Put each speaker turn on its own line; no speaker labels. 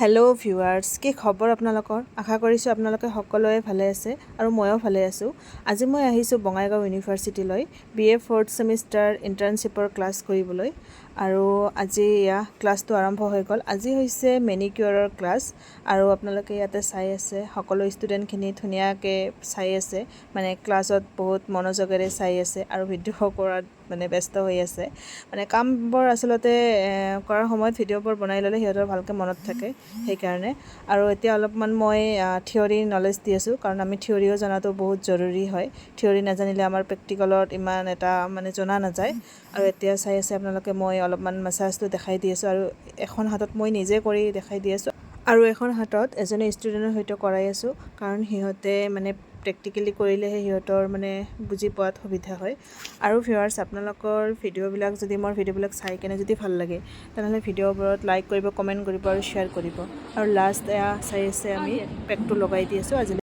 Hello' viewers, কি খবৰ আপোনালোকৰ? আশা কৰিছোঁ আপোনালোকে সকলোৱে ভালে আছে আৰু ময়ো ভালে আছোঁ। আজি মই আহিছোঁ বঙাইগাঁও ইউনিভাৰ্চিটিলৈ BA 4th ছেমিষ্টাৰ ইণ্টাৰ্ণশ্বিপৰ ক্লাছ কৰিবলৈ। আৰু আজি ক্লাছটো আৰম্ভ হৈ গ'ল। আজি হৈছে মেনিকিউৰৰ ক্লাছ আৰু আপোনালোকে ইয়াতে চাই আছে সকলো ষ্টুডেণ্টখিনি ধুনীয়াকৈ চাই আছে, মানে ক্লাছত বহুত মনোযোগেৰে চাই আছে আৰু ভিডিঅ' কৰাত ব্যস্ত হৈ আছে। কামবোৰ আচলতে কৰাৰ সময়ত ভিডিঅ'বোৰ বনাই ল'লে সিহঁতৰ ভালকৈ মনত থাকে, সেইকাৰণে। আৰু এতিয়া অলপমান মই থিয়ৰী নলেজ দি আছোঁ, কাৰণ আমি থিয়ৰীও জনাটো বহুত জৰুৰী হয়। থিয়ৰী নাজানিলে আমাৰ প্ৰেক্টিকেলত ইমান এটা জনা নাযায়। আৰু এতিয়া চাই আছে আপোনালোকে, মই অলপমান মাছাজটো দেখাই দি আছোঁ আৰু এখন হাতত মই নিজে কৰি দেখাই দি আছোঁ আৰু এখন হাতত এজনী ষ্টুডেণ্টৰ সৈতে কৰাই আছোঁ, কাৰণ সিহঁতে প্ৰেক্টিকেলি কৰিলেহে সিহঁতৰ বুজি পোৱাত সুবিধা হয়। আৰু ভিউৱাৰ্ছ, আপোনালোকৰ ভিডিঅ'বিলাক যদি মোৰ ভিডিঅ'বিলাক চাই কেনে যদি ভাল লাগে, তেনেহ'লে ভিডিঅ'বোৰত লাইক কৰিব, কমেণ্ট কৰিব আৰু শ্বেয়াৰ কৰিব। আৰু লাষ্ট চাই আছে আমি পেকটো লগাই দি আছোঁ। আজিলৈ